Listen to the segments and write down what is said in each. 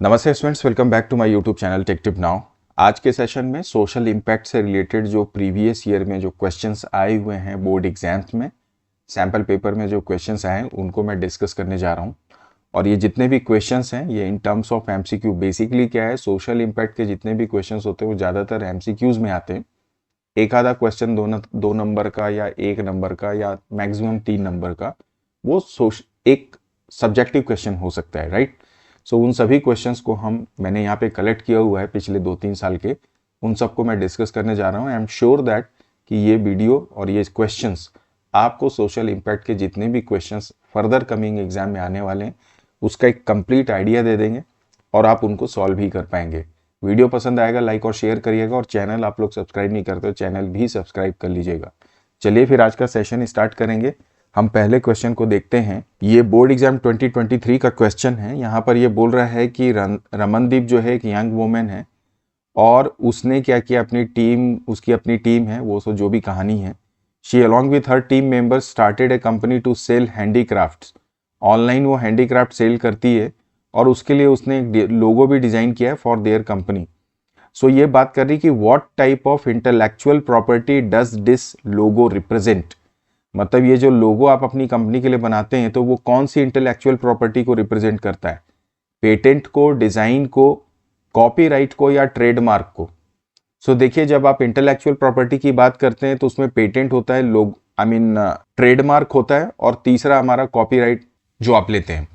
नमस्ते students, welcome back to my YouTube channel tech tip now. आज के session में सोशल इम्पैक्ट से रिलेटेड जो प्रीवियस ईयर में जो क्वेश्चंस आए हुए हैं बोर्ड एग्जाम्स में, सैम्पल पेपर में जो क्वेश्चंस आए हैं उनको मैं डिस्कस करने जा रहा हूं। और ये जितने भी क्वेश्चंस हैं ये in terms of MCQ. Basically क्या है, सोशल इम्पैक्ट के जितने भी क्वेश्चंस होते हैं वो ज़्यादातर एमसीक्यूज में आते हैं। एक आधा क्वेश्चन दो नंबर का या एक नंबर का या मैक्सिमम 3 नंबर का, वो एक सब्जेक्टिव क्वेश्चन हो सकता है, राइट। सो उन सभी क्वेश्चंस को मैंने यहाँ पे कलेक्ट किया हुआ है पिछले 2-3 साल के, उन सबको मैं डिस्कस करने जा रहा हूँ। आई एम श्योर दैट कि ये वीडियो और ये क्वेश्चंस आपको सोशल इम्पैक्ट के जितने भी क्वेश्चंस फर्दर कमिंग एग्जाम में आने वाले हैं उसका एक कंप्लीट आइडिया दे देंगे और आप उनको सॉल्व भी कर पाएंगे। वीडियो पसंद आएगा लाइक और शेयर करिएगा, और चैनल आप लोग सब्सक्राइब नहीं करते तो चैनल भी सब्सक्राइब कर लीजिएगा। चलिए फिर आज का सेशन स्टार्ट करेंगे। हम पहले क्वेश्चन को देखते हैं। ये बोर्ड एग्जाम 2023 का क्वेश्चन है। यहाँ पर ये बोल रहा है कि रमनदीप जो है एक यंग वुमेन है और उसने क्या किया, उसकी अपनी टीम है, वो सो जो भी कहानी है। She along with her team members started a company to sell handicrafts. Online वो हैंडीक्राफ्ट सेल करती है और उसके लिए उसने एक लोगो भी डिजाइन किया है फॉर देयर कंपनी। सो ये बात कर रही कि what type of intellectual property does this logo represent. मतलब ये जो लोगो आप अपनी कंपनी के लिए बनाते हैं तो वो कौन सी इंटेलेक्चुअल प्रॉपर्टी को रिप्रेजेंट करता है, पेटेंट को, डिजाइन को, कॉपीराइट को या ट्रेडमार्क को। सो देखिए, जब आप इंटेलेक्चुअल प्रॉपर्टी की बात करते हैं तो उसमें पेटेंट होता है, ट्रेडमार्क होता है, और तीसरा हमारा कॉपीराइट जो आप लेते हैं।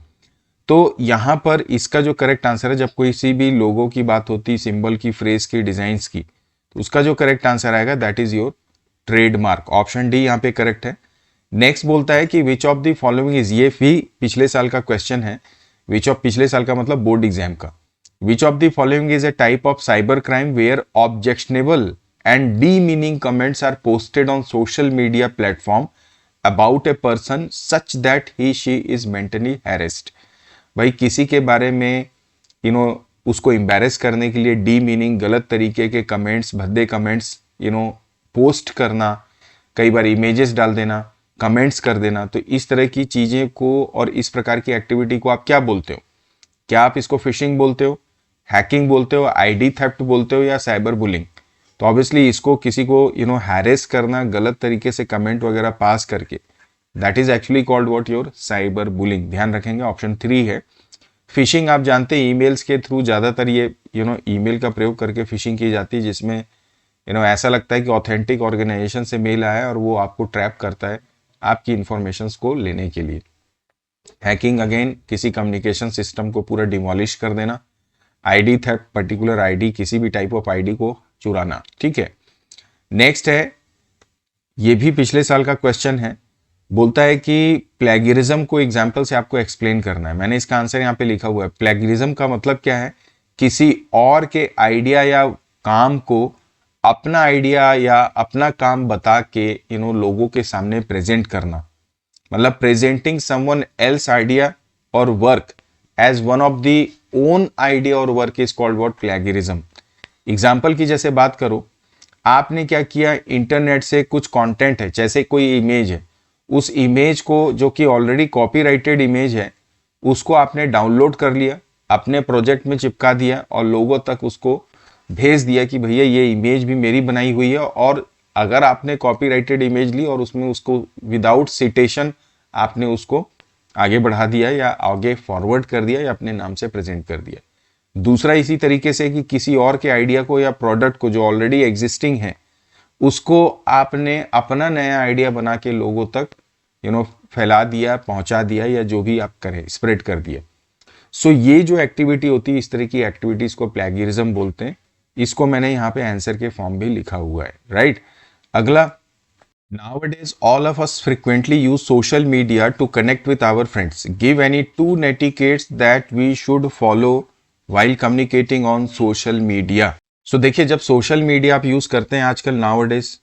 तो यहां पर इसका जो करेक्ट आंसर है, जब कोई भी लोगो की बात होती, सिंबल की, फ्रेज की, डिजाइन्स की, तो उसका जो करेक्ट आंसर आएगा that is your trademark. Option D यहाँ पे करेक्ट है। नेक्स्ट बोलता है कि which of the following is, ये भी पिछले साल का क्वेश्चन है। पिछले साल का मतलब बोर्ड एग्जाम का। Which of the following is a type of cyber crime where objectionable and demeaning comments are posted on social media platform about a person such that she is mentally harassed। भाई किसी के बारे में उसको embarrass करने के लिए meaning गलत तरीके के कमेंट्स, भद्दे कमेंट्स पोस्ट करना, कई बार इमेजेस डाल देना, कमेंट्स कर देना, तो इस तरह की चीजें को और इस प्रकार की एक्टिविटी को आप क्या बोलते हो? क्या आप इसको फिशिंग बोलते हो, हैकिंग बोलते हो, आईडी थेफ्ट बोलते हो, या साइबर बुलिंग? तो ऑब्वियसली इसको किसी को हैरेस करना, गलत तरीके से कमेंट वगैरह पास करके, that is actually called what, your cyber bullying. ध्यान रखेंगे, ऑप्शन 3 है। फिशिंग आप जानते हैं ईमेल्स के थ्रू ज्यादातर ये ईमेल का प्रयोग करके फिशिंग की जाती है, जिसमें ऐसा लगता है कि ऑथेंटिक ऑर्गेनाइजेशन से मेल आया है और वो आपको ट्रैप करता है आपकी इंफॉर्मेशंस को लेने के लिए। हैकिंग अगेन किसी कम्युनिकेशन सिस्टम को पूरा डिमोलिश कर देना। आईडी थेफ्ट, पर्टिकुलर आईडी, किसी भी टाइप ऑफ आईडी को चुराना। ठीक है। नेक्स्ट है, ये भी पिछले साल का क्वेश्चन है। बोलता है कि प्लेगरिज्म को एग्जाम्पल से आपको एक्सप्लेन करना है। मैंने इसका आंसर यहाँ पे लिखा हुआ है। प्लेगरिज्म का मतलब क्या है? किसी और के आइडिया या काम को अपना आइडिया या अपना काम बता के लोगों के सामने प्रेजेंट करना। मतलब प्रेजेंटिंग समवन एल्स आइडिया और work as one of the own idea और work is called what, plagiarism. Example की जैसे बात करो, आपने क्या किया, इंटरनेट से कुछ कंटेंट है, जैसे कोई इमेज है, उस इमेज को जो कि ऑलरेडी कॉपीराइटेड इमेज है उसको आपने डाउनलोड कर लिया, अपने प्रोजेक्ट में चिपका दिया और लोगों तक उसको भेज दिया कि भैया ये इमेज भी मेरी बनाई हुई है। और अगर आपने कॉपीराइटेड इमेज ली और उसमें उसको विदाउट सिटेशन आपने उसको आगे बढ़ा दिया या आगे फॉरवर्ड कर दिया या अपने नाम से प्रेजेंट कर दिया। दूसरा इसी तरीके से कि किसी और के आइडिया को या प्रोडक्ट को जो ऑलरेडी एग्जिस्टिंग है उसको आपने अपना नया आइडिया बना के लोगों तक फैला दिया, पहुंचा दिया, या जो भी आप करें, स्प्रेड कर दिया। सो ये जो एक्टिविटी होती है, इस तरह की एक्टिविटीज को प्लेगरिज्म बोलते हैं। इसको मैंने यहाँ पे आंसर के फॉर्म भी लिखा हुआ है, राइट। अगला, nowadays all of us frequently use social media to connect with our friends. Give any 2 etiquettes that we should follow while communicating on social media. So देखिए, जब सोशल मीडिया आप use करते हैं आजकल nowadays,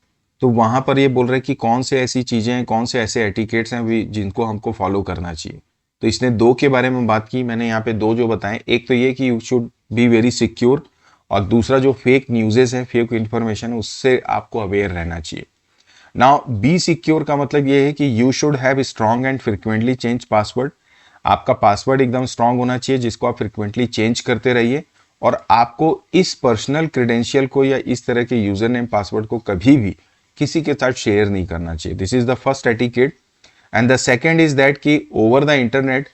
तो वहां पर ये बोल रहे हैं कि कौन से ऐसी चीजें हैं, कौन से ऐसे एटिकेट्स हैं जिनको हमको फॉलो करना चाहिए। तो इसने 2 के बारे में बात की, मैंने यहाँ पे 2 जो बताए। एक तो ये कि you should be very secure, और दूसरा जो फेक न्यूज़ेस हैं, फेक इंफॉर्मेशन, उससे आपको अवेयर रहना चाहिए। नाउ बी सिक्योर का मतलब ये है कि you should have strong and frequently change password. आपका पासवर्ड एकदम स्ट्रांग होना चाहिए जिसको आप फ्रिक्वेंटली चेंज करते रहिए, और आपको इस पर्सनल क्रेडेंशियल को या इस तरह के यूजर नेम पासवर्ड को कभी भी किसी के साथ शेयर नहीं करना चाहिए। This is the first etiquette. And the second is that कि ओवर द इंटरनेट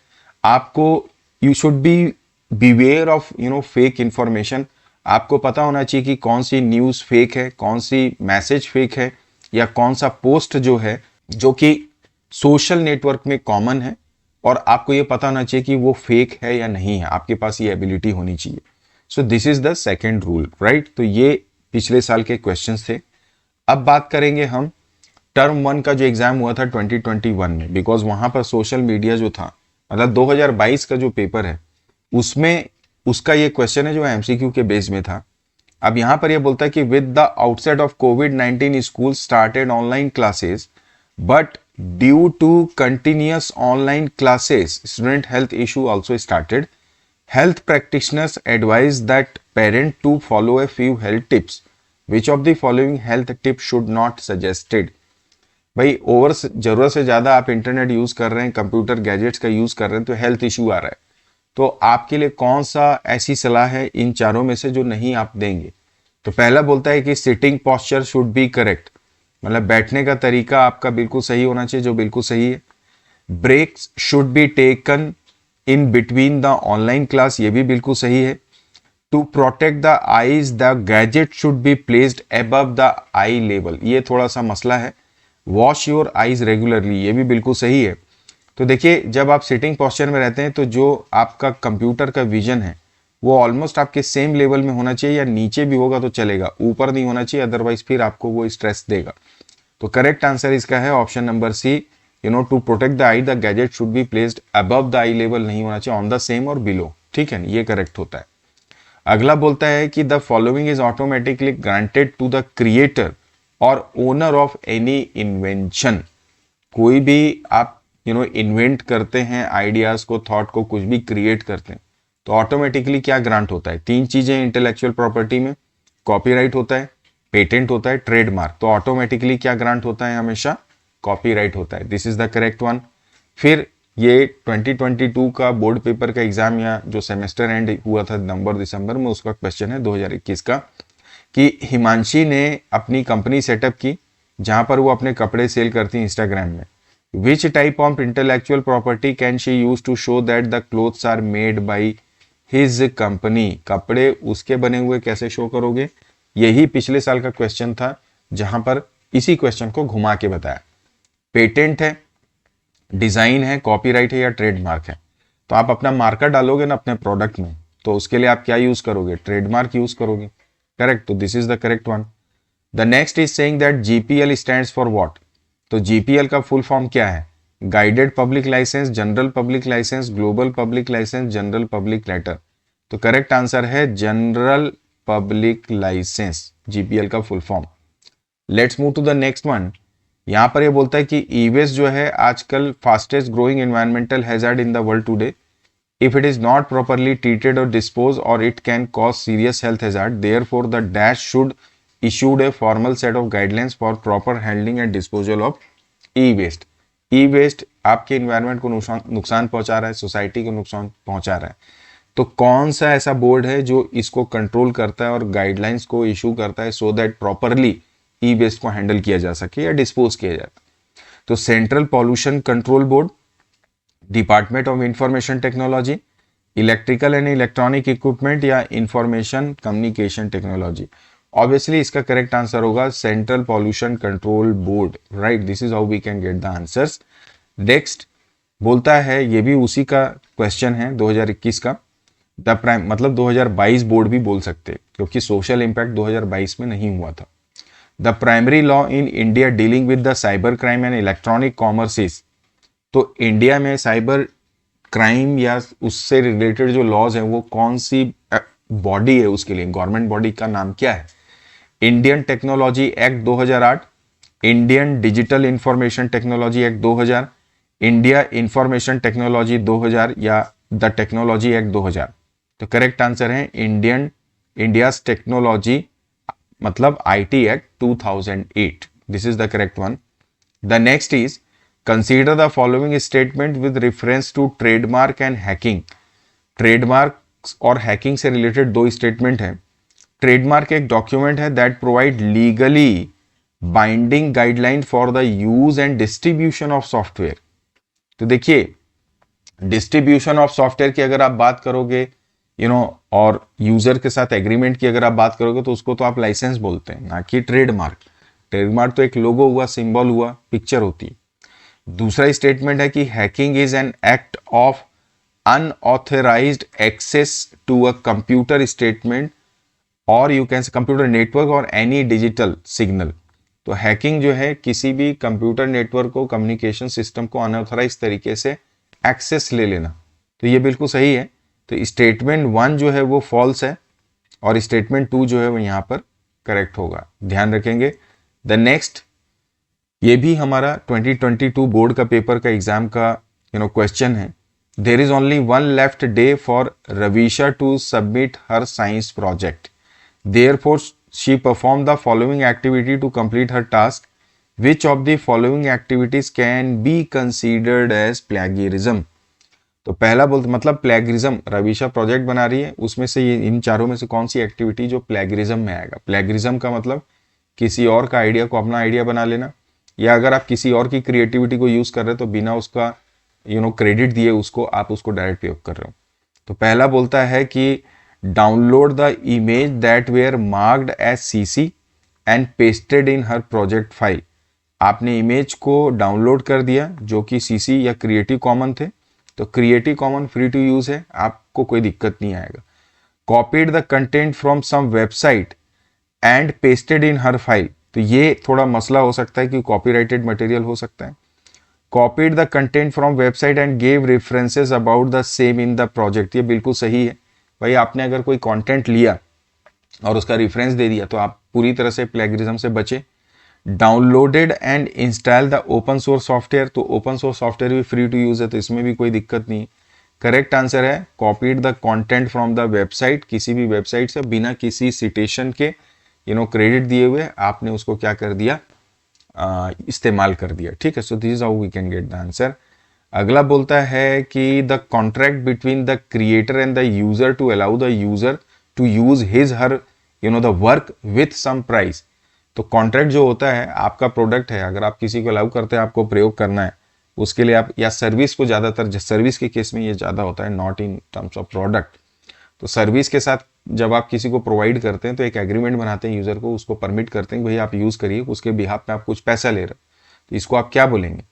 आपको you should B beware of fake information. आपको पता होना चाहिए कि कौन सी न्यूज़ फेक है, कौन सी मैसेज फेक है, या कौन सा पोस्ट जो है जो कि सोशल नेटवर्क में कॉमन है, और आपको ये पता होना चाहिए कि वो फेक है या नहीं है। आपके पास ये एबिलिटी होनी चाहिए। सो this is the second rule, right. तो ये पिछले साल के क्वेश्चंस थे। अब बात करेंगे हम टर्म 1 का जो एग्जाम हुआ था 2021 में, बिकॉज वहां पर सोशल मीडिया जो था, मतलब 2022 का जो पेपर है उसमें उसका ये क्वेश्चन है जो एमसीक्यू के बेस में था। अब यहां पर ये बोलता है कि विद द आउटसेट ऑफ कोविड-19 school started online classes, but due to continuous online classes student health issue also started. Health practitioners advise that parent to follow a few health tips. Which of the following health tips should not suggested? भाई over जरूरत से ज्यादा आप internet use कर रहे हैं, computer gadgets का use कर रहे हैं, तो हेल्थ इशू आ रहा है, तो आपके लिए कौन सा ऐसी सलाह है इन चारों में से जो नहीं आप देंगे? तो पहला बोलता है कि sitting posture should be correct, मतलब बैठने का तरीका आपका बिल्कुल सही होना चाहिए, जो बिल्कुल सही है। Breaks should be taken in between the online class, ये भी बिल्कुल सही है। To protect the eyes the gadget should be placed above the eye level, ये थोड़ा सा मसला है। वॉश योर आईज रेगुलरली, ये भी बिल्कुल सही है। तो देखिए, जब आप सिटिंग पोस्चर में रहते हैं तो जो आपका कंप्यूटर का विजन है वो ऑलमोस्ट आपके सेम लेवल में होना चाहिए, या नीचे भी होगा तो चलेगा, ऊपर नहीं होना चाहिए, अदरवाइज फिर आपको वो स्ट्रेस देगा। तो करेक्ट आंसर इसका है option number C, to protect the eye the gadget should be placed above the eye level, नहीं होना चाहिए, ऑन द सेम और बिलो, ठीक है, ये करेक्ट होता है। अगला बोलता है कि the following is automatically granted to the creator और ओनर ऑफ एनी इन्वेंशन। कोई भी आप इन्वेंट करते हैं, आइडियाज को, थॉट को, कुछ भी क्रिएट करते हैं, तो ऑटोमेटिकली क्या ग्रांट होता है? 3 चीजें इंटेलेक्चुअल प्रॉपर्टी में, कॉपीराइट होता है, पेटेंट होता है, ट्रेडमार्क। तो ऑटोमेटिकली क्या ग्रांट होता है? हमेशा कॉपीराइट होता है। This is the correct one. फिर ये 2022 का बोर्ड पेपर का एग्जाम, या जो सेमेस्टर एंड हुआ था नवंबर दिसंबर में, उसका क्वेश्चन है 2021 का, कि हिमांशी ने अपनी कंपनी सेटअप की जहां पर वो अपने कपड़े सेल करती है इंस्टाग्राम में। Which type of intellectual property can she use to show that the clothes are made by his company? कपड़े उसके बने हुए कैसे शो करोगे? यही पिछले साल का क्वेश्चन था, जहां पर इसी क्वेश्चन को घुमा के बताया। पेटेंट है, डिजाइन है, कॉपीराइट है, या ट्रेडमार्क है? तो आप अपना मार्कर डालोगे ना अपने प्रोडक्ट में, तो उसके लिए आप क्या यूज करोगे? ट्रेडमार्क यूज करोगे, करेक्ट। तो this is the correct one. The next is saying that GPL stands for what? तो जीपीएल का फुल फॉर्म क्या है? Guided public licence, general public licence, global public licence, general public letter. तो correct answer है general public licence, GPL का full form. Let's move to the next one. यहां पर ये बोलता है कि ई वेस्ट जो है आजकल fastest growing environmental hazard in the world today. If it is not properly treated और डिस्पोज, और it can cause serious health hazard, therefore the dash should issued a formal set of guidelines for proper handling and disposal of e-waste. E-waste आपके environment को नुकसान पहुंचा रहा है, society को नुकसान पहुंचा रहा है, तो कौन सा ऐसा बोर्ड है जो इसको कंट्रोल करता है और गाइडलाइंस को इशू करता है, सो दैट प्रॉपरली ई-वेस्ट को हैंडल किया जा सके या डिस्पोज किया जाए? तो central pollution control board, department of information technology, electrical and electronic equipment, या इंफॉर्मेशन कम्युनिकेशन टेक्नोलॉजी। ऑब्वियसली इसका करेक्ट आंसर होगा central pollution control board, right. This is how we can get the answers. Next बोलता है, ये भी उसी का question है 2021 का, द प्राइम, मतलब 2022 बोर्ड भी बोल सकते, क्योंकि सोशल इंपैक्ट 2022 में नहीं हुआ था। The primary law in India dealing with the cyber crime and electronic commerce is. तो इंडिया में साइबर क्राइम या उससे रिलेटेड जो लॉज हैं वो कौन सी बॉडी है, उसके लिए गवर्नमेंट बॉडी का नाम क्या है? Indian technology act 2008, Indian digital information technology act 2000, India information technology 2000, या द टेक्नोलॉजी एक्ट 2000। तो करेक्ट आंसर है इंडियाज टेक्नोलॉजी, मतलब IT act 2008। This is the correct one. The next is consider the following statement with reference to trademark and hacking. Trademark और hacking से related दो statement है। Trademark एक document है that provide legally binding guideline for the use and distribution of software. तो देखिए, distribution of software की अगर आप बात करोगे और यूजर के साथ एग्रीमेंट की अगर आप बात करोगे तो उसको तो आप लाइसेंस बोलते हैं, ना कि ट्रेडमार्क। ट्रेडमार्क तो एक लोगो हुआ, सिंबल हुआ, पिक्चर होती है। दूसरा स्टेटमेंट है कि hacking is an act of unauthorized access to a computer statement और you can say computer network और एनी डिजिटल सिग्नल। तो हैकिंग जो है किसी भी कंप्यूटर नेटवर्क को, कम्युनिकेशन सिस्टम को अनऑथराइज तरीके से एक्सेस ले लेना। तो ये बिल्कुल सही है। तो स्टेटमेंट 1 जो है वो फॉल्स है और स्टेटमेंट 2 जो है वो यहाँ पर करेक्ट होगा, ध्यान रखेंगे। द नेक्स्ट, ये भी हमारा 2022 बोर्ड का पेपर का एग्जाम का क्वेश्चन है। There is only one left day for Ravisha to submit her science project, therefore she perform the following activity to complete her task, which of the following activities can be considered as plagiarism. तो पहला बोलते मतलब plagiarism, रवीशा project बना रही है, उसमें से ये इन चारों में से कौन सी एक्टिविटी जो प्लेगरिज्म में आएगा। प्लेगरिज्म का मतलब किसी और का आइडिया को अपना आइडिया बना लेना, या अगर आप किसी और की क्रिएटिविटी को यूज कर रहे हो तो बिना उसका क्रेडिट दिए उसको आप उसको डायरेक्ट प्रयोग कर रहे हो। तो पहला बोलता है कि download the image that were marked as CC and pasted in her project file. आपने इमेज को डाउनलोड कर दिया जो कि सीसी या क्रिएटिव कॉमन थे, तो creative common free to use है, आपको कोई दिक्कत नहीं आएगा। Copied the content from some website and pasted in her file, तो ये थोड़ा मसला हो सकता है कि कॉपीराइटेड मटेरियल हो सकता है। Copied the content from website and gave references about the same in the project, ये बिल्कुल सही है। भाई आपने अगर कोई कंटेंट लिया और उसका रेफरेंस दे दिया तो आप पूरी तरह से प्लेगरिज्म से बचे। Downloaded and install the open source software, तो ओपन सोर्स सॉफ्टवेयर भी फ्री टू यूज है, तो इसमें भी कोई दिक्कत नहीं। करेक्ट आंसर है copied the content from the website, किसी भी वेबसाइट से बिना किसी सिटेशन के क्रेडिट दिए हुए आपने उसको क्या कर दिया, इस्तेमाल कर दिया। ठीक है, so this is how we can get the answer. अगला बोलता है कि the contract between the creator and the user to allow the user to use his her the work with some price. तो कॉन्ट्रैक्ट जो होता है, आपका product है, अगर आप किसी को अलाउ करते हैं आपको प्रयोग करना है, उसके लिए आप, या सर्विस को ज़्यादातर सर्विस के केस में ये ज़्यादा होता है, not in terms of product. तो सर्विस के साथ जब आप किसी को प्रोवाइड करते हैं तो एक एग्रीमेंट बनाते हैं यूज़र को, उसको परमिट करते हैं कि भाई आप यूज़ करिए, उसके बिहाफ पे आप कुछ पैसा ले रहे हो, तो इसको आप क्या बोलेंगे,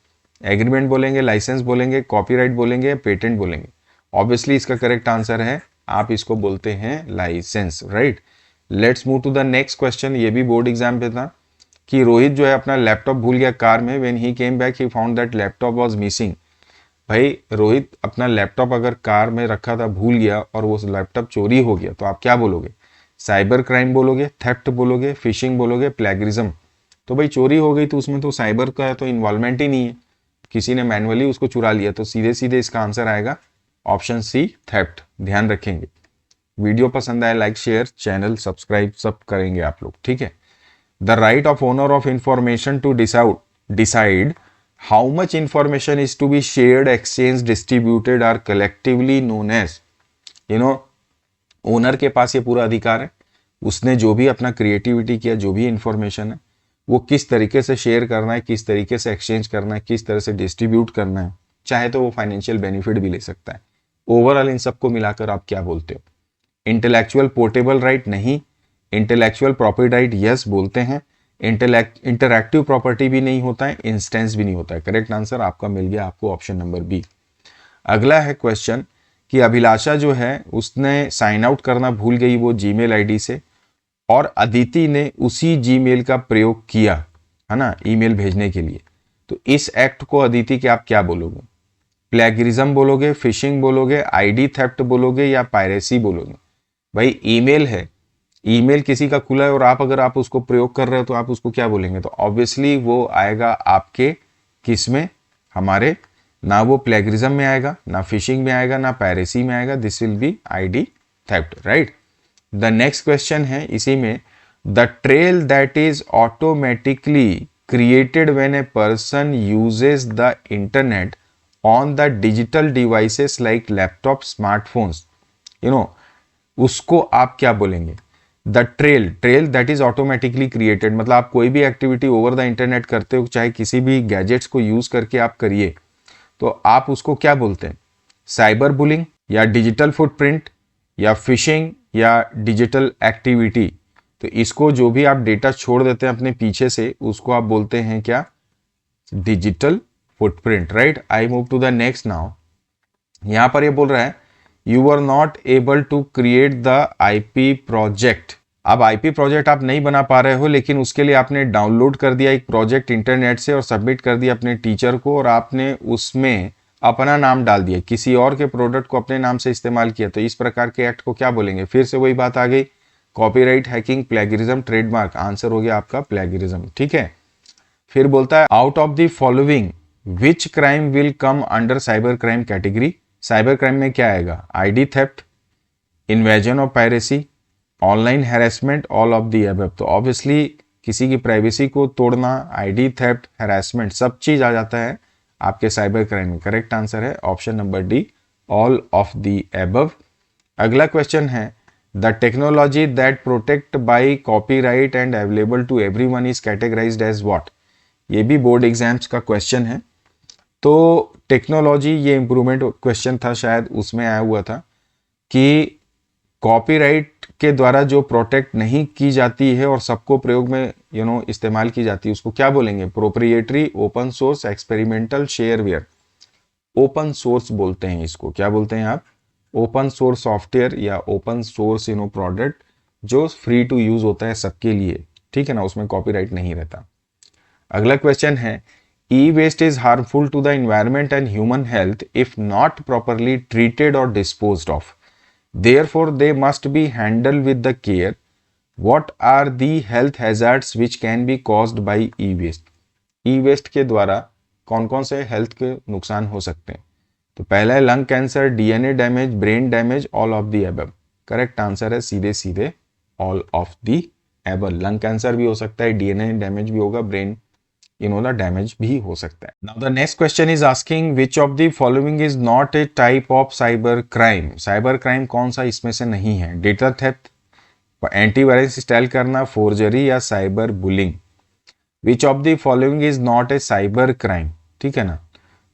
एग्रीमेंट बोलेंगे, लाइसेंस बोलेंगे, कॉपीराइट बोलेंगे, पेटेंट बोलेंगे। ऑब्वियसली इसका करेक्ट आंसर है आप इसको बोलते हैं licence, right. Let's move to the next question. ये भी बोर्ड एग्जाम पे था कि रोहित जो है अपना लैपटॉप भूल गया कार में, when he came back he found that laptop was missing. भाई रोहित अपना लैपटॉप अगर कार में रखा था, भूल गया और वो लैपटॉप चोरी हो गया, तो आप क्या बोलोगे, साइबर क्राइम बोलोगे, थेफ्ट बोलोगे, फिशिंग बोलोगे, प्लेगरिज्म। तो भाई चोरी हो गई तो उसमें तो साइबर का तो इन्वॉल्वमेंट ही नहीं है, किसी ने मैनुअली उसको चुरा लिया, तो सीधे सीधे इसका आंसर आएगा ऑप्शन सी, थेफ्ट। ध्यान रखेंगे। वीडियो पसंद आए लाइक शेयर, चैनल सब्सक्राइब सब करेंगे आप लोग, ठीक है। The right of owner of information to decide how much information is to be shared, exchange, distributed are collectively known as. Owner के पास ये पूरा अधिकार है, उसने जो भी अपना क्रिएटिविटी किया, जो भी इंफॉर्मेशन है वो किस तरीके से शेयर करना है, किस तरीके से एक्सचेंज करना है, किस तरह से डिस्ट्रीब्यूट करना है, चाहे तो वो फाइनेंशियल बेनिफिट भी ले सकता है। ओवरऑल इन सबको मिलाकर आप क्या बोलते हो, इंटेलेक्चुअल पोर्टेबल राइट नहीं, इंटेलेक्चुअल प्रॉपर्टी राइट यस बोलते हैं, इंटरैक्टिव प्रॉपर्टी भी नहीं होता है, इंस्टेंस भी नहीं होता है। करेक्ट आंसर आपका मिल गया आपको ऑप्शन नंबर बी। अगला है क्वेश्चन कि अभिलाषा जो है उसने साइन आउट करना भूल गई वो जीमेल आईडी से, और अदिति ने उसी जीमेल का प्रयोग किया, है ना, ईमेल भेजने के लिए। तो इस एक्ट को अदिति के आप क्या बोलोगे, प्लेगरिज्म बोलोगे, फिशिंग बोलोगे, आईडी थेफ्ट बोलोगे, या पायरेसी बोलोगे। भाई ईमेल है, ईमेल किसी का खुला है और अगर आप उसको प्रयोग कर रहे हो तो आप उसको क्या बोलेंगे, तो ऑब्वियसली वो आएगा आपके किस में, हमारे, ना वो प्लेगरिज्म में आएगा, ना फिशिंग में आएगा, ना पायरेसी में आएगा, this will be ID theft, right. The next question है इसी में, the trail that is automatically created when a person uses the internet on the digital devices like laptop, smartphones, उसको आप क्या बोलेंगे? The trail that is automatically created, मतलब आप कोई भी एक्टिविटी ओवर द इंटरनेट करते हो, चाहे किसी भी गैजेट्स को यूज करके आप करिए, तो आप उसको क्या बोलते हैं? साइबर बुलिंग या डिजिटल फुटप्रिंट या फिशिंग या डिजिटल एक्टिविटी। तो इसको जो भी आप डेटा छोड़ देते हैं अपने पीछे से, उसको आप बोलते हैं क्या? Digital footprint, right. I move to the next now. यहां पर ये बोल रहा है you are not able to create the IP project. अब आईपी प्रोजेक्ट आप नहीं बना पा रहे हो, लेकिन उसके लिए आपने डाउनलोड कर दिया एक प्रोजेक्ट इंटरनेट से और सबमिट कर दिया अपने टीचर को, और आपने उसमें अपना नाम डाल दिया, किसी और के प्रोडक्ट को अपने नाम से इस्तेमाल किया। तो इस प्रकार के एक्ट को क्या बोलेंगे? फिर से वही बात आ गई, copyright, hacking, plagiarism, trademark. Answer हो गया आपका प्लेगरिज्म, ठीक है। फिर बोलता है out of the following which crime will come under cyber crime category. Cyber crime में क्या आएगा? ID theft, invasion of piracy, online harassment, all of the above. तो ऑब्वियसली किसी की प्राइवेसी को तोड़ना, आईडी थेफ्ट, हैरेसमेंट, सब चीज आ जाता है आपके साइबर क्राइम में। करेक्ट आंसर है option number D, all of the above. अगला क्वेश्चन है the technology that protect by copyright and available to everyone is categorised as what. ये भी बोर्ड एग्जाम्स का क्वेश्चन है। तो टेक्नोलॉजी, ये इंप्रूवमेंट क्वेश्चन था शायद, उसमें आया हुआ था कि कॉपीराइट के द्वारा जो प्रोटेक्ट नहीं की जाती है और सबको प्रयोग में इस्तेमाल की जाती है, उसको क्या बोलेंगे? Proprietary, open source, experimental, shareware. Open source बोलते हैं इसको। क्या बोलते हैं आप? ओपन सोर्स सॉफ्टवेयर या ओपन सोर्स प्रोडक्ट जो फ्री टू यूज होता है सबके लिए, ठीक है ना, उसमें कॉपीराइट नहीं रहता। अगला क्वेश्चन है e waste is harmful to the environment and human health if not properly treated और disposed of, therefore they must be handled with the care. What are the health hazards which can be caused by e-waste? E-waste के द्वारा कौन कौन से health के नुकसान हो सकते हैं? तो पहला है lung cancer, DNA damage, brain damage, all of the above. Correct answer है सीधे सीधे all of the above. Lung cancer भी हो सकता है, डीएनए डैमेज भी होगा, ब्रेन डैमेज भी हो सकता है। Now the next question is asking which of the following is not a type of cyber crime. Cyber crime कौन सा इसमें से नहीं है? डेटा थेफ्ट, एंटीवायरस इंस्टॉल करना, फोर्जरी या cyber bullying. Which of the following is not A cyber crime, ठीक है ना।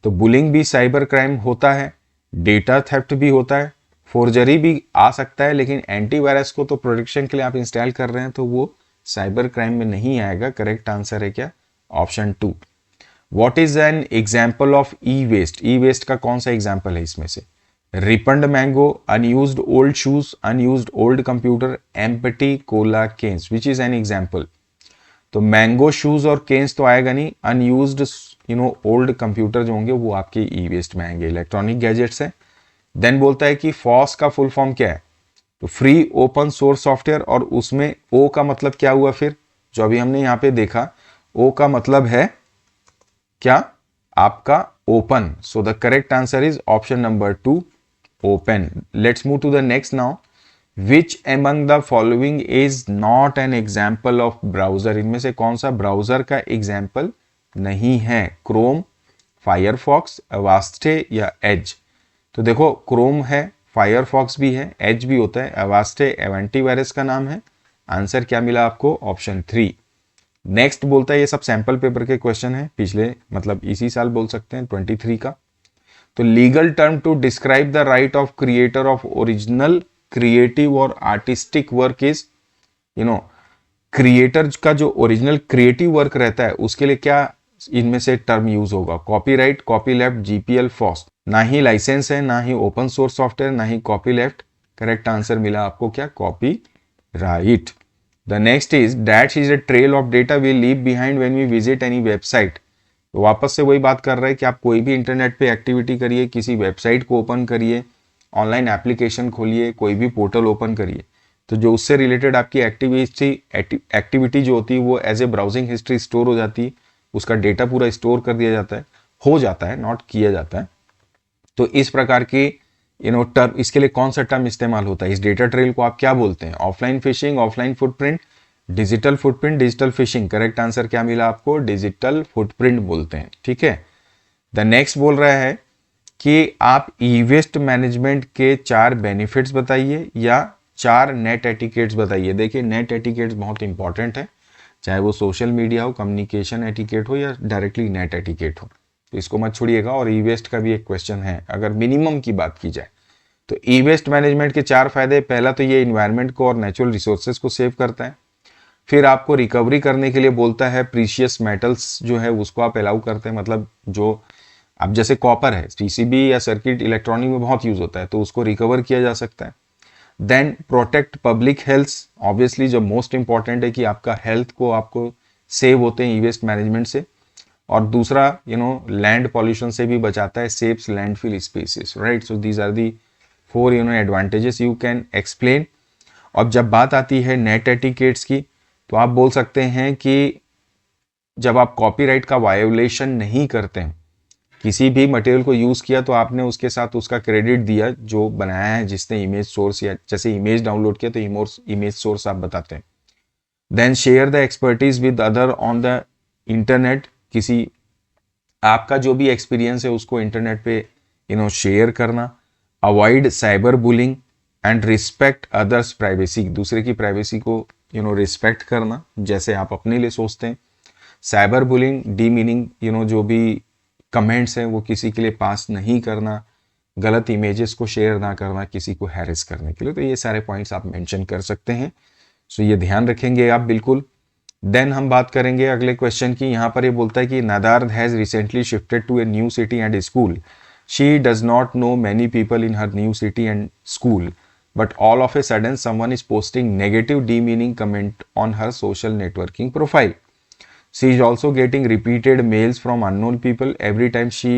तो बुलिंग भी साइबर क्राइम होता है, डेटा थेफ्ट भी होता है, फोर्जरी भी आ सकता है, लेकिन एंटीवायरस को तो प्रोटेक्शन के लिए आप इंस्टॉल कर रहे हैं तो वो साइबर क्राइम में नहीं आएगा। करेक्ट आंसर है क्या? Option 2। What is an example of e waste? E waste का कौन सा एग्जाम्पल है इसमें से? Ripened mango, unused old shoes, unused old computer, empty cola cans. Which is an example? तो मैंगो, शूज और केन्स तो आएगा नहीं। अनयूज्ड ओल्ड कंप्यूटर जो होंगे वो आपके ई वेस्ट में आएंगे, इलेक्ट्रॉनिक गैजेट्स है। देन बोलता है कि फॉस का फुल फॉर्म क्या है? तो फ्री ओपन सोर्स सॉफ्टवेयर, और उसमें ओ का मतलब क्या हुआ फिर? जो अभी हमने यहाँ पे देखा, ओ का मतलब है क्या? आपका open. So the correct answer is option number 2, open. Let's move to the next now. Which among the following is not an example of browser? इनमें से कौन सा ब्राउजर का एग्जाम्पल नहीं है? क्रोम, फायरफॉक्स, अवास्टे या एज। तो देखो, क्रोम है, फायरफॉक्स भी है, एज भी होता है, अवास्टे एंटीवायरस का नाम है। आंसर क्या मिला आपको? ऑप्शन 3। नेक्स्ट बोलता है, ये सब सैंपल पेपर के क्वेश्चन है, पिछले मतलब इसी साल बोल सकते हैं 23 का। तो legal term to describe the right of creator of original creative और आर्टिस्टिक वर्क इज, क्रिएटर का जो ओरिजिनल क्रिएटिव वर्क रहता है उसके लिए क्या इनमें से टर्म यूज होगा? Copyright, copyleft, GPL, FOSS. ना ही लाइसेंस है, ना ही ओपन सोर्स सॉफ्टवेयर, ना ही कॉपी लेफ्ट। करेक्ट आंसर मिला आपको क्या? Copy right. The next is dash is a trail of data we leave behind when we visit any website. तो वापस से वही बात कर रहा है कि आप कोई भी इंटरनेट पे एक्टिविटी करिए, किसी वेबसाइट को ओपन करिए, ऑनलाइन एप्लीकेशन खोलिए, कोई भी पोर्टल ओपन करिए, तो जो उससे रिलेटेड आपकी एक्टिविटी जो होती है वो as a browsing history store हो जाती है, उसका डेटा पूरा स्टोर कर दिया जाता है, हो जाता है, नॉट किया जाता है। तो इस प्रकार की टर्म, इसके लिए कौन सा टर्म इस्तेमाल होता है? इस डेटा ट्रेल को आप क्या बोलते हैं? Offline fishing, offline footprint, digital footprint, digital fishing, correct answer क्या मिला आपको? डिजिटल फुटप्रिंट बोलते हैं, ठीक है। द नेक्स्ट बोल रहा है कि आप ई वेस्ट मैनेजमेंट के 4 बेनिफिट्स बताइए या 4 नेट एटिकेट्स बताइए। देखिए नेट एटिकेट्स बहुत इंपॉर्टेंट है, चाहे वो सोशल मीडिया हो, कम्युनिकेशन एटिकेट हो या डायरेक्टली नेट एटिकेट हो, तो इसको मत छोड़िएगा। और ई वेस्ट का भी एक क्वेश्चन है अगर मिनिमम की बात की जाए तो। ई वेस्ट मैनेजमेंट के 4 फायदे, पहला तो ये इन्वायरमेंट को और नेचुरल रिसोर्सेज को सेव करता है। फिर आपको रिकवरी करने के लिए बोलता है, प्रीशियस मेटल्स जो है उसको आप अलाउ करते हैं, मतलब जो अब जैसे कॉपर है, पीसीबी या सर्किट इलेक्ट्रॉनिक में बहुत यूज होता है, तो उसको रिकवर किया जा सकता है। Then protect public health, obviously जो मोस्ट इंपॉर्टेंट है कि आपका हेल्थ को आपको सेव होते हैं ई वेस्ट मैनेजमेंट से। और दूसरा लैंड पॉल्यूशन से भी बचाता है, saves landfill spaces, right. So these are the 4 advantages you can explain. अब जब बात आती है नेट एटिकेट्स की, तो आप बोल सकते हैं कि जब आप कॉपीराइट का वायोलेशन नहीं करते हैं, किसी भी मटेरियल को यूज किया तो आपने उसके साथ उसका क्रेडिट दिया जो बनाया है, जिसने इमेज सोर्स, या जैसे इमेज डाउनलोड किया तो इमेज सोर्स आप बताते हैं। Then share the expertise with other on the internet, किसी आपका जो भी एक्सपीरियंस है उसको इंटरनेट पे शेयर करना। Avoid cyber bullying and respect others privacy, दूसरे की प्राइवेसी को रिस्पेक्ट करना जैसे आप अपने लिए सोचते हैं। साइबर बुलिंग, डी मीनिंग जो भी कमेंट्स हैं वो किसी के लिए पास नहीं करना, गलत इमेजेस को शेयर ना करना किसी को हैरेस करने के लिए। तो ये सारे पॉइंट्स आप मेंशन कर सकते हैं, सो ये ध्यान रखेंगे आप बिल्कुल। देन हम बात करेंगे अगले क्वेश्चन की। यहाँ पर ये बोलता है कि Nadar has recently shifted to a new city and school. She does not know many people in her new city and school, but all of a sudden someone is posting negative demeaning comment on her social networking profile. She is also getting repeated mails from unknown people. Every time she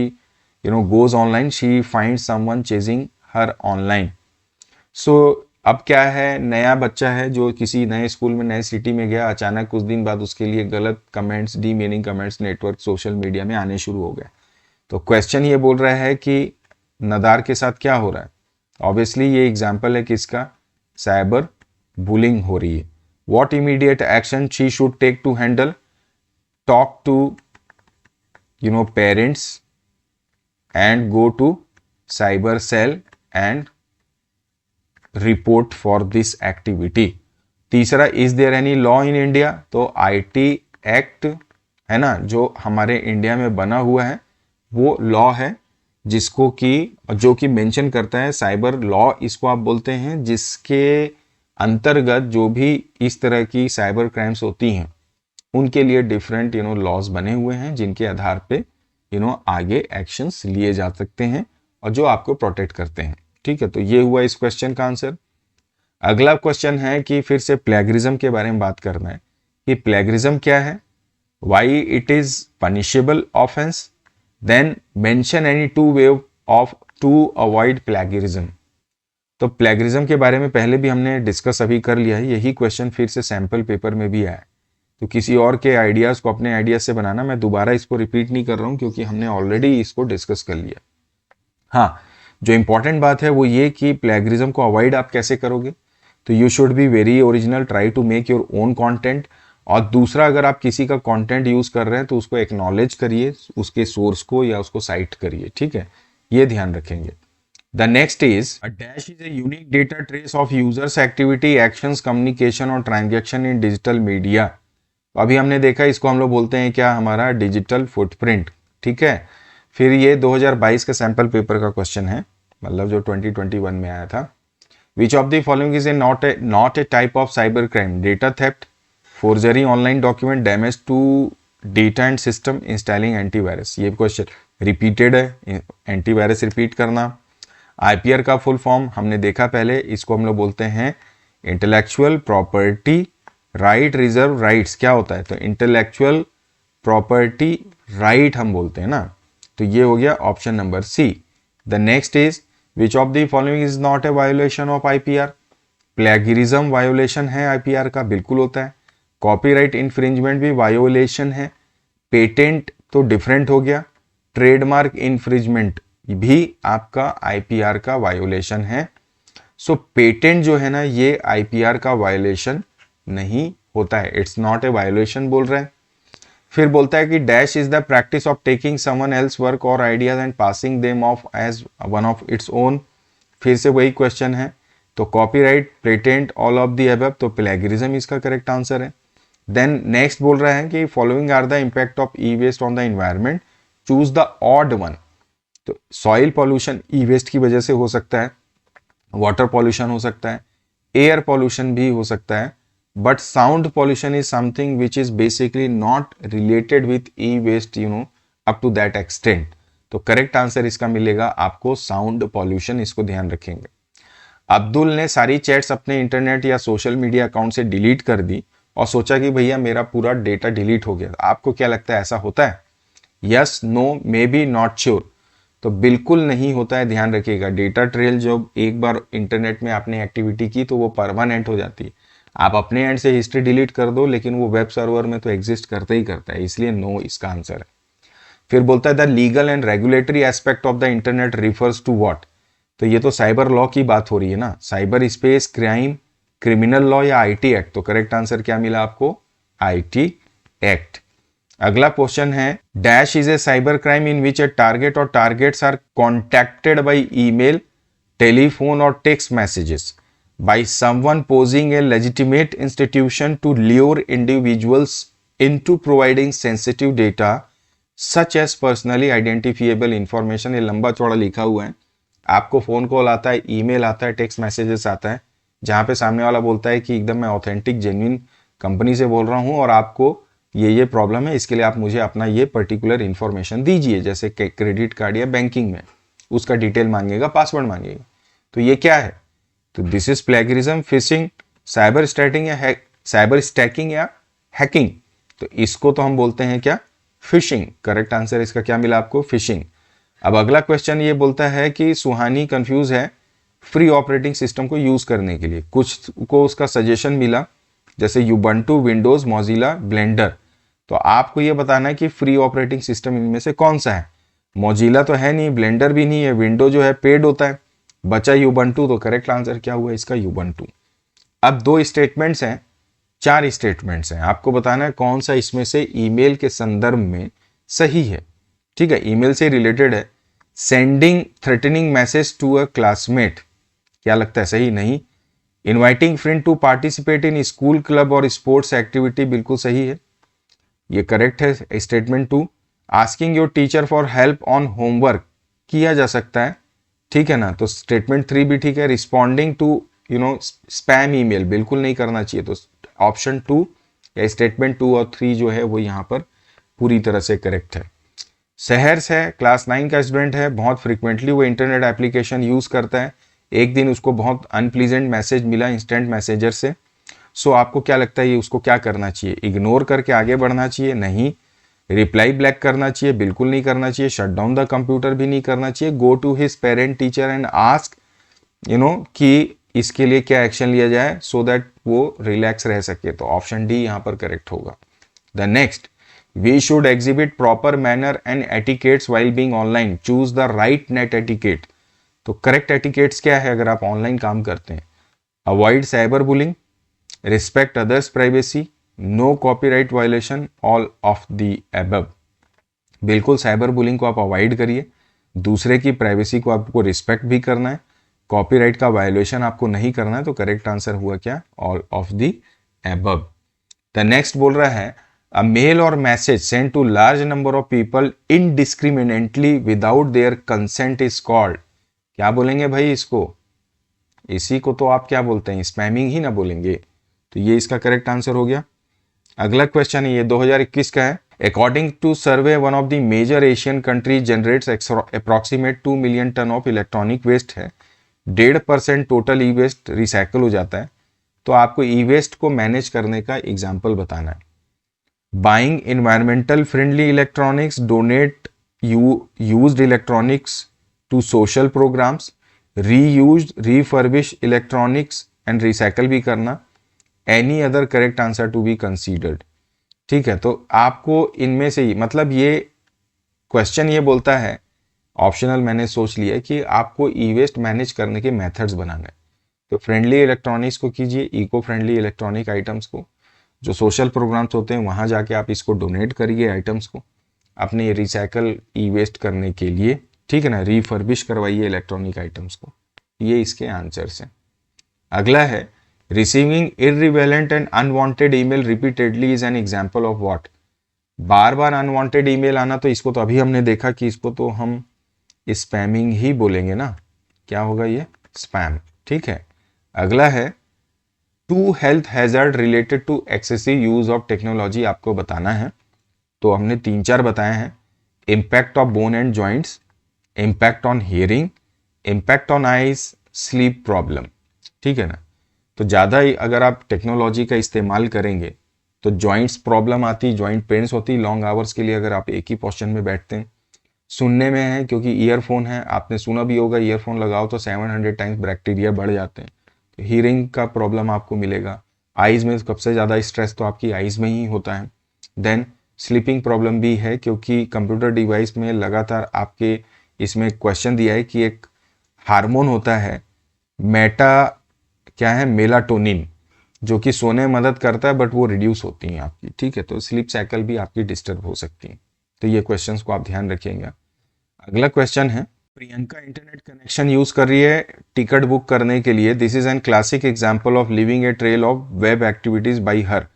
goes online, she finds someone chasing her online. So अब क्या है, नया बच्चा है जो किसी नए school में नए सिटी में गया, अचानक कुछ दिन बाद उसके लिए गलत comments, demeaning comments network social media में आने शुरू हो गए। तो क्वेश्चन ये बोल रहा है कि नदार के साथ क्या हो रहा है। ऑब्वियसली ये एग्जाम्पल है किसका, साइबर बुलिंग हो रही है। What immediate action she should take to handle, talk to parents and go to cyber cell and report for this activity. तीसरा, is there any law in India, तो IT act है ना जो हमारे India में बना हुआ है, वो लॉ है जिसको कि जो कि मेंशन करता है साइबर लॉ, इसको आप बोलते हैं, जिसके अंतर्गत जो भी इस तरह की साइबर क्राइम्स होती हैं उनके लिए डिफरेंट लॉज बने हुए हैं, जिनके आधार पे आगे एक्शंस लिए जा सकते हैं और जो आपको प्रोटेक्ट करते हैं। ठीक है, तो ये हुआ इस क्वेश्चन का आंसर। अगला क्वेश्चन है कि फिर से प्लेगरिज्म के बारे में बात करना है कि प्लेगरिज्म क्या है, why it is punishable offence, then mention any 2 way of to avoid plagiarism. तो प्लेगरिज्म के बारे में पहले भी हमने डिस्कस अभी कर लिया है, यही क्वेश्चन फिर से सैंपल पेपर में भी आया। तो किसी और के आइडियाज को अपने आइडियाज से बनाना, मैं दोबारा इसको रिपीट नहीं कर रहा हूं क्योंकि हमने ऑलरेडी इसको डिस्कस कर लिया। हाँ, जो इंपॉर्टेंट बात है वो ये कि प्लेगरिज्म को अवॉइड आप कैसे करोगे, तो you should be very original, try to make your own content. और दूसरा, अगर आप किसी का कंटेंट यूज कर रहे हैं तो उसको एक्नॉलेज करिए, उसके सोर्स को या उसको साइट करिए। ठीक है, ये ध्यान रखेंगे। The next is a dash is a unique data trace of users activity, actions, communication और ट्रांजैक्शन इन डिजिटल मीडिया। अभी हमने देखा इसको हम लोग बोलते हैं क्या, हमारा डिजिटल फुटप्रिंट। ठीक है, फिर ये 2022 के सैंपल पेपर का क्वेश्चन है, मतलब जो 2021 में आया था। Which of the following is not a type of cyber crime, data theft, forgery, online document, damage to data and system, installing antivirus. ये क्वेश्चन रिपीटेड है, एंटीवायरस रिपीट करना। आईपीआर का फुल फॉर्म हमने देखा पहले, इसको हम लोग बोलते हैं intellectual property right reserve rights. क्या होता है, तो इंटेलेक्चुअल प्रॉपर्टी राइट हम बोलते हैं ना, तो ये हो गया option number C. The next is which of the following is not a violation of IPR, plagiarism violation है आईपीआर का, बिल्कुल होता है। कॉपीराइट इन्फ्रिंजमेंट भी वायोलेशन है। पेटेंट तो डिफरेंट हो गया। ट्रेडमार्क इन्फ्रिंजमेंट भी आपका आईपीआर का वायोलेशन है। सो पेटेंट जो है ना, ये आईपीआर का वायोलेशन नहीं होता है, इट्स नॉट ए वायोलेशन बोल रहे हैं। फिर बोलता है कि dash is the practice of taking someone else work और ideas and passing them off as one of its own. फिर से वही क्वेश्चन है, तो copyright, patent, all of the above, तो प्लेगरिज्म इसका करेक्ट आंसर है। देन नेक्स्ट बोल रहा है कि following are the impact of e waste on the environment, choose the odd one. तो सॉइल पॉल्यूशन ई वेस्ट की वजह से हो सकता है, वाटर पॉल्यूशन हो सकता है, एयर पॉल्यूशन भी हो सकता है, but sound pollution is something which is basically not related with e waste up to that extent. तो करेक्ट आंसर इसका मिलेगा आपको साउंड पॉल्यूशन, इसको ध्यान रखेंगे। अब्दुल ने सारी चैट्स अपने इंटरनेट या सोशल मीडिया अकाउंट से डिलीट कर दी और सोचा कि भैया मेरा पूरा डेटा डिलीट हो गया। आपको क्या लगता है ऐसा होता है? Yes, no, maybe, not sure. तो बिल्कुल नहीं होता है, ध्यान रखिएगा। डेटा ट्रेल जब एक बार इंटरनेट में आपने एक्टिविटी की तो वो परमानेंट हो जाती है। आप अपने एंड से हिस्ट्री डिलीट कर दो लेकिन वो वेब सर्वर में तो एग्जिस्ट करता ही करता है, इसलिए नो इसका आंसर है। फिर बोलता है the legal and regulatory aspect of the internet refers to what. तो ये तो साइबर लॉ की बात हो रही है ना, cyber space, crime, criminal law या आईटी एक्ट। तो करेक्ट आंसर क्या मिला आपको? IT act. अगला क्वेश्चन है dash is a cyber crime in which a target और targets are contacted by email, telephone और text messages by someone posing a legitimate institution to lure individuals into providing sensitive data such as personally identifiable information। ये लंबा चौड़ा लिखा हुआ है। आपको phone call आता है, ईमेल आता है, टेक्स्ट मैसेजेस आता है, जहां पे सामने वाला बोलता है कि एकदम मैं ऑथेंटिक जेन्युइन कंपनी से बोल रहा हूं और आपको ये प्रॉब्लम है, इसके लिए आप मुझे अपना ये पर्टिकुलर इंफॉर्मेशन दीजिए, जैसे क्रेडिट कार्ड या बैंकिंग में उसका डिटेल मांगेगा, पासवर्ड मांगेगा। तो ये क्या है? तो this is plagiarism, fishing, cyber stacking या हैकिंग। तो इसको तो हम बोलते हैं क्या? फिशिंग। करेक्ट आंसर इसका क्या मिला आपको? फिशिंग। अब अगला क्वेश्चन ये बोलता है कि सुहानी कंफ्यूज है फ्री ऑपरेटिंग सिस्टम को यूज करने के लिए। कुछ को उसका सजेशन मिला जैसे यूबंटू, विंडोज, मोजिला, ब्लेंडर। तो आपको ये बताना है कि फ्री ऑपरेटिंग सिस्टम इनमें से कौन सा है। मोजिला तो है नहीं, ब्लेंडर भी नहीं है, विंडो जो है पेड होता है, बचा यूबंटू। तो करेक्ट आंसर क्या हुआ इसका? यूबंटू। अब 2 स्टेटमेंट्स हैं, 4 स्टेटमेंट्स हैं, आपको बताना है कौन सा इसमें से ईमेल के संदर्भ में सही है। ठीक है, ईमेल से रिलेटेड है। Sending threatening message to a classmate, क्या लगता है सही? नहीं। Inviting friend to participate in school, club और स्पोर्ट्स एक्टिविटी, बिल्कुल सही है, ये करेक्ट है statement 2। Asking your teacher for help on homework, किया जा सकता है, ठीक है ना, तो स्टेटमेंट 3 भी ठीक है। रिस्पॉन्डिंग टू स्पैम ईमेल, बिल्कुल नहीं करना चाहिए, तो ऑप्शन 2 या स्टेटमेंट 2 और 3 जो है वो यहाँ पर पूरी तरह से करेक्ट है। सहर्ष है, क्लास 9 का स्टूडेंट है, बहुत फ्रिक्वेंटली वो इंटरनेट एप्लीकेशन यूज करता है। एक दिन उसको बहुत अनप्लीजेंट मैसेज मिला इंस्टेंट मैसेजर से। सो आपको क्या लगता है ये उसको क्या करना चाहिए? इग्नोर करके आगे बढ़ना चाहिए? नहीं। रिप्लाई ब्लैक करना चाहिए? बिल्कुल नहीं करना चाहिए। शट डाउन द कंप्यूटर भी नहीं करना चाहिए। Go to his parent teacher and ask कि इसके लिए क्या एक्शन लिया जाए सो दैट वो रिलैक्स रह सके। तो ऑप्शन डी यहाँ पर करेक्ट होगा। The next, we should exhibit proper manner and etiquettes while being online, choose the right net etiquette. तो करेक्ट एटिकेट्स क्या है अगर आप ऑनलाइन काम करते हैं? Avoid cyber bullying, respect others privacy, no copyright violation, all of the above. बिल्कुल cyber bullying को आप अवॉइड करिए, दूसरे की प्राइवेसी को आपको रिस्पेक्ट भी करना है, कॉपीराइट का वायलेशन आपको नहीं करना है। तो करेक्ट आंसर हुआ क्या? All of the above. The next बोल रहा है अ मेल और message send to large number of people indiscriminately without their consent is called. क्या बोलेंगे भाई इसको? इसी को तो आप क्या बोलते हैं? स्पैमिंग ही ना बोलेंगे। तो ये इसका करेक्ट आंसर हो गया। अगला क्वेश्चन है, ये 2021 का है। According to survey one of the major Asian countries generates approximate 2 million ton of electronic waste है। 1.5% टोटल ई वेस्ट रिसाइकल हो जाता है। तो आपको ई वेस्ट को मैनेज करने का एग्जाम्पल बताना है। Buying environmental friendly electronics, donate used electronics to social programmes, reused refurbish electronics and recycle भी करना, any other correct answer to be considered. ठीक है, तो आपको इनमें से ही, मतलब ये क्वेश्चन ये बोलता है, ऑप्शनल मैंने सोच लिया कि आपको ई वेस्ट मैनेज करने के मेथड्स बनाने। तो फ्रेंडली इलेक्ट्रॉनिक्स को कीजिए, इको फ्रेंडली इलेक्ट्रॉनिक आइटम्स को, जो सोशल प्रोग्राम्स होते हैं वहाँ जाके आप इसको डोनेट करिए आइटम्स को अपने रिसाइकल ई वेस्ट करने के लिए, ठीक है ना, रिफर्बिश करवाइए इलेक्ट्रॉनिक आइटम्स को। ये इसके आंसर्स हैं। अगला है receiving irrelevant and unwanted email repeatedly is an example of what. बार बार अनवांटेड ईमेल आना, तो इसको तो अभी हमने देखा कि इसको तो हम स्पैमिंग ही बोलेंगे ना, क्या होगा ये, स्पैम, ठीक है। अगला है two health hazard related to excessive use of technology, आपको बताना है। तो हमने 3-4 बताए हैं, impact of bone and joints, impact on hearing, impact on eyes, sleep problem, ठीक है ना। तो ज़्यादा ही अगर आप टेक्नोलॉजी का इस्तेमाल करेंगे तो जॉइंट्स प्रॉब्लम आती, जॉइंट पेन्स होती लॉन्ग आवर्स के लिए अगर आप एक ही पोस्चर में बैठते हैं। सुनने में है, क्योंकि ईयरफोन है, आपने सुना भी होगा ईयरफोन लगाओ तो 700 टाइम्स बैक्टीरिया बढ़ जाते हैं, तो हीयरिंग का प्रॉब्लम आपको मिलेगा। आइज़ में सबसे ज़्यादा स्ट्रेस तो आपकी आइज़ में ही होता है। देन स्लीपिंग प्रॉब्लम भी है, क्योंकि कंप्यूटर डिवाइस में लगातार आपके इसमें क्वेश्चन दिया है कि एक हार्मोन होता है क्या है, मेलाटोनिन, जो कि सोने में मदद करता है, बट वो रिड्यूस होती हैं आपकी, ठीक है। तो स्लीप साइकिल भी आपकी डिस्टर्ब हो सकती है। तो ये क्वेश्चंस को आप ध्यान रखिएगा। अगला क्वेश्चन है, प्रियंका इंटरनेट कनेक्शन यूज कर रही है टिकट बुक करने के लिए। This is an classic example of living a trail of web activities by her.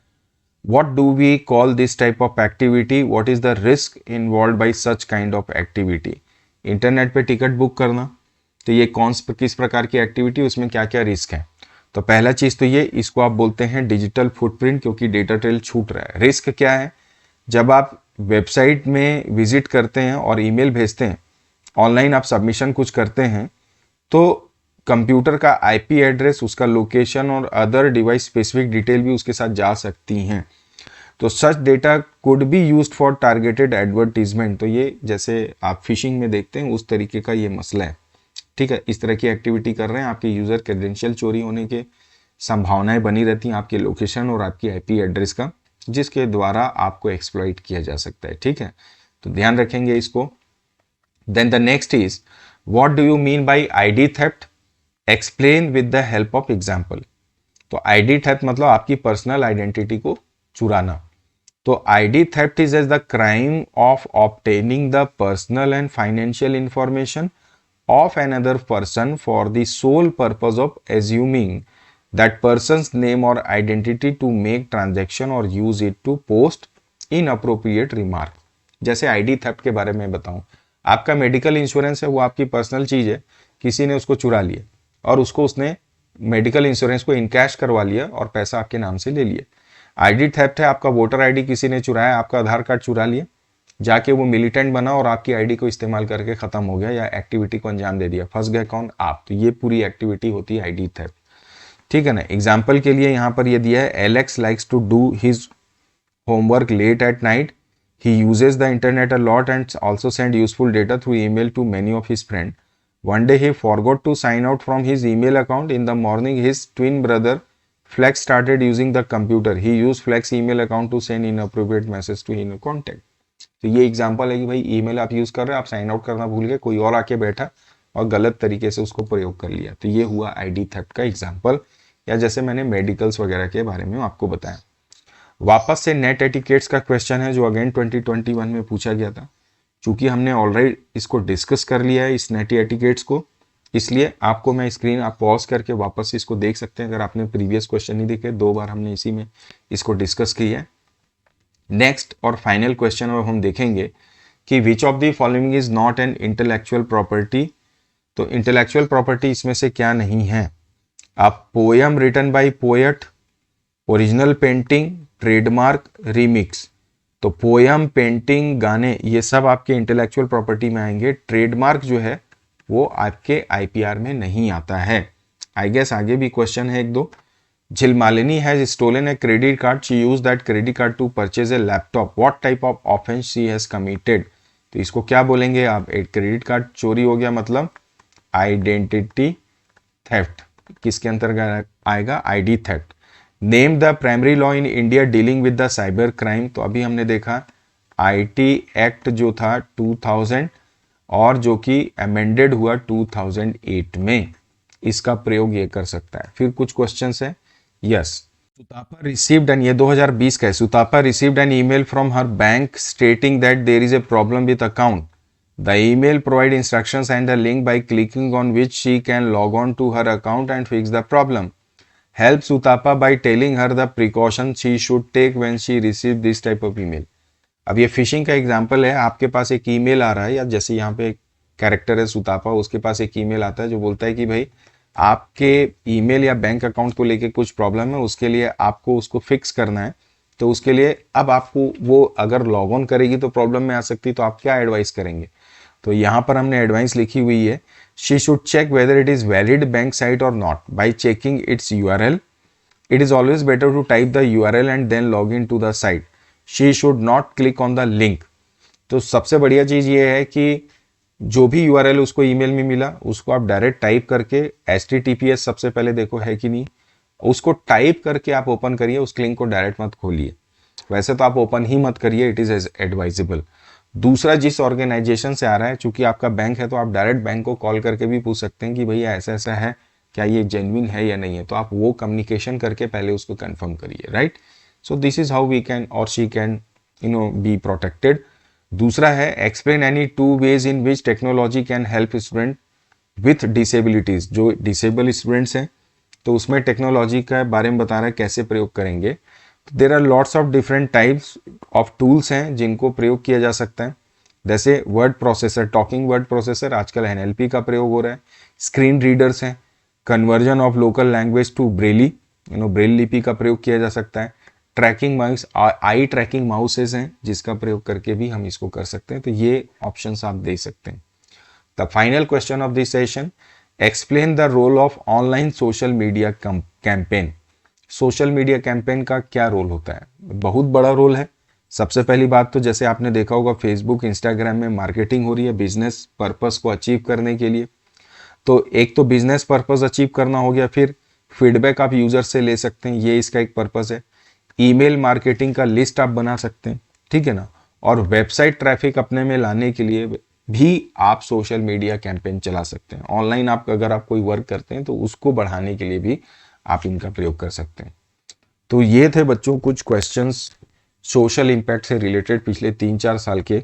What do we call this type of activity? What is the risk involve by such kind of activity? Internet पे ticket book करना, तो ये किस प्रकार की activity, उसमें क्या क्या रिस्क है? तो पहला चीज तो ये, इसको आप बोलते हैं डिजिटल फुटप्रिंट, क्योंकि डेटा ट्रेल छूट रहा है। रिस्क क्या है? जब आप वेबसाइट में विजिट करते हैं और ईमेल भेजते हैं, ऑनलाइन आप सबमिशन कुछ करते हैं, तो कंप्यूटर का आईपी एड्रेस, उसका लोकेशन और अदर डिवाइस स्पेसिफिक डिटेल भी उसके साथ जा सकती हैं। तो such data could be used for targeted advertisement. तो ये जैसे आप फिशिंग में देखते हैं उस तरीके का ये मसला है, ठीक है। इस तरह की एक्टिविटी कर रहे हैं, आपके यूजर क्रेडेंशियल चोरी होने के संभावनाएं बनी रहती हैं, आपके लोकेशन और आपकी आईपी एड्रेस का, जिसके द्वारा आपको एक्सप्लॉइट किया जा सकता है, ठीक है। तो ध्यान रखेंगे इसको। Then the next is, what do you mean by ID theft? Explain with the help of example. तो आईडी थेफ्ट मतलब आपकी पर्सनल आइडेंटिटी को चुराना। तो ID theft is as the crime of obtaining the personal and financial information of another person for the sole purpose of assuming that person's name or identity to make transaction or use it to post inappropriate remark। जैसे ID theft के बारे में बताऊं, आपका medical insurance है, वो आपकी personal चीज है, किसी ने उसको चुरा लिया और उसने मेडिकल इंश्योरेंस को इनकैश करवा लिया और पैसा आपके नाम से ले लिया। आईडी थेफ्ट है, आपका वोटर आईडी किसी ने चुराया, आपका आधार कार्ड चुरा लिया, जाके वो मिलिटेंट बना और आपकी आईडी को इस्तेमाल करके खत्म हो गया या एक्टिविटी को अंजाम दे दिया, फंस गए कौन? आप। तो ये पूरी एक्टिविटी होती है आईडी थेफ्ट, ठीक है ना। एग्जाम्पल के लिए यहाँ पर ये दिया है, Alex likes to do his homework late at night, he uses the internet a lot and also send useful data through email to many of his friend. One day he forgot to sign out from his email account. In the morning, his twin brother Flex started using the computer. He used Flex email account to send inappropriate message to his contact. तो ये example है कि भाई email आप use कर रहे हैं, आप साइन आउट करना भूल गए, कोई और आके बैठा और गलत तरीके से उसको प्रयोग कर लिया। तो ये हुआ आईडी थेफ्ट का एग्जांपल, या जैसे मैंने मेडिकल्स वगैरह के बारे में आपको बताया। वापस से नेट एटिकेट्स का क्वेश्चन है, जो अगेन 2021 में पूछा गया था। चूंकि हमने ऑलरेडी इसको डिस्कस कर लिया है इस नेट एटिकेट्स को, इसलिए आपको मैं स्क्रीन आप पॉज करके वापस इसको देख सकते हैं। अगर आपने प्रीवियस क्वेश्चन नहीं देखे, 2 बार हमने इसी में इसको डिस्कस किया है। नेक्स्ट और फाइनल क्वेश्चन अब हम देखेंगे कि which of the following is not an intellectual property. तो इंटेलेक्चुअल प्रॉपर्टी इसमें से क्या नहीं है? आप poem written by poet, original painting, trademark, remix. तो पोएम, पेंटिंग, गाने, ये सब आपके इंटेलेक्चुअल प्रॉपर्टी में आएंगे। ट्रेडमार्क जो है वो आपके आईपीआर में नहीं आता है। आई गेस आगे भी क्वेश्चन है 1-2। Jhilmalini has stolen a credit card, she use that credit card to purchase a laptop, what type of offence she has committed. तो इसको क्या बोलेंगे आप? एक क्रेडिट कार्ड चोरी हो गया, मतलब आइडेंटिटी थेफ्ट। किसके अंतर्गत आएगा? ID theft. Name the primary law in India dealing with the cyber crime. तो अभी हमने देखा आईटी एक्ट जो था 2000 और जो कि अमेंडेड हुआ 2008 में, इसका प्रयोग ये कर सकता है। फिर कुछ क्वेश्चंस है। यस, सुतापा रिसीव्ड एन, ये 2020 का है, Sutapa received an email from her bank stating that there is a problem with account. The email provide instructions and the link by clicking on which she can log on to her account and fix the problem. Help Sutapa by telling her the precaution she should take when she receive this type of email. अब ये fishing का example है. आपके पास एक email आ रहा है, या जैसे यहाँ पे कैरेक्टर है सुतापा, उसके पास एक ईमेल आता है जो बोलता है कि भाई आपके ईमेल या बैंक अकाउंट को लेके कुछ प्रॉब्लम है, उसके लिए आपको उसको फिक्स करना है. तो उसके लिए अब आपको वो अगर लॉग ऑन करेगी तो प्रॉब्लम में आ सकती है, तो आप क्या एडवाइस करेंगे. तो यहाँ पर हमने एडवाइस लिखी हुई है, she should check whether it is valid bank site और not by checking its URL. It is always better to type the URL and then log in to the site. She should not click on the link. तो सबसे बढ़िया चीज ये है कि जो भी यूआरएल उसको ईमेल में मिला उसको आप डायरेक्ट टाइप करके, HTTPS सबसे पहले देखो है कि नहीं, उसको टाइप करके आप ओपन करिए, उस लिंक को डायरेक्ट मत खोलिए. वैसे तो आप ओपन ही मत करिए, इट इज एडवाइजेबल. दूसरा, जिस ऑर्गेनाइजेशन से आ रहा है, चूंकि आपका बैंक है तो आप डायरेक्ट बैंक को कॉल करके भी पूछ सकते हैं कि भैया ऐसा ऐसा है, क्या ये जेन्युइन है या नहीं है. तो आप वो कम्युनिकेशन करके पहले उसको कंफर्म करिए, right. So this is how we can और शी कैन बी प्रोटेक्टेड. दूसरा है, explain any 2 ways in which technology can help student with disabilities. जो डिसेबल स्टूडेंट्स हैं तो उसमें टेक्नोलॉजी के बारे में बता रहा है कैसे प्रयोग करेंगे. There are lots of different types of tools हैं जिनको प्रयोग किया जा सकता है. जैसे word processor, talking word processor, आजकल NLP का प्रयोग हो रहा है. स्क्रीन रीडर्स हैं, conversion of local language to Braille, Braille लिपि का प्रयोग किया जा सकता है. Tracking mouse, eye tracking mouses हैं जिसका प्रयोग करके भी हम इसको कर सकते हैं. तो ये ऑप्शंस आप दे सकते हैं. The final question of this session, explain the role of online social media campaign. Social media campaign का क्या रोल होता है. बहुत बड़ा रोल है. सबसे पहली बात तो जैसे आपने देखा होगा फेसबुक, इंस्टाग्राम में मार्केटिंग हो रही है बिजनेस पर्पस को अचीव करने के लिए. तो एक तो बिजनेस पर्पस अचीव करना हो गया, फिर फीडबैक आप यूजर से ले सकते हैं, ये इसका एक पर्पस है. ईमेल मार्केटिंग का लिस्ट आप बना सकते हैं, ठीक है ना. और वेबसाइट ट्रैफिक अपने में लाने के लिए भी आप सोशल मीडिया कैंपेन चला सकते हैं. ऑनलाइन आप अगर आप कोई वर्क करते हैं तो उसको बढ़ाने के लिए भी आप इनका प्रयोग कर सकते हैं. तो ये थे बच्चों कुछ क्वेश्चंस सोशल इम्पैक्ट से रिलेटेड पिछले 3-4 साल के,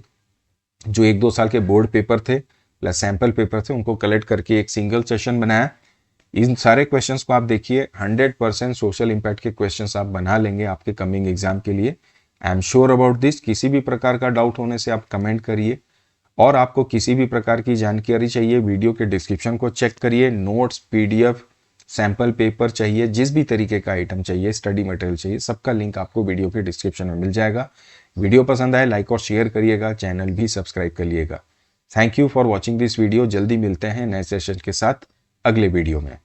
जो 1-2 साल के बोर्ड पेपर थे प्लस सैंपल पेपर थे, उनको कलेक्ट करके एक सिंगल सेशन बनाया. इन सारे क्वेश्चंस को आप देखिए, 100% सोशल इम्पैक्ट के क्वेश्चंस आप बना लेंगे आपके कमिंग एग्जाम के लिए. I am sure about this. किसी भी प्रकार का डाउट होने से आप कमेंट करिए, और आपको किसी भी प्रकार की जानकारी चाहिए वीडियो के डिस्क्रिप्शन को चेक करिए. नोट्स, PDF, सैंपल पेपर चाहिए, जिस भी तरीके का आइटम चाहिए, स्टडी मटेरियल चाहिए, सबका लिंक आपको वीडियो के डिस्क्रिप्शन में मिल जाएगा. वीडियो पसंद आए लाइक और शेयर करिएगा, चैनल भी सब्सक्राइब करिएगा. Thank you for watching this video. जल्दी मिलते हैं नए सेशन के साथ अगले वीडियो में.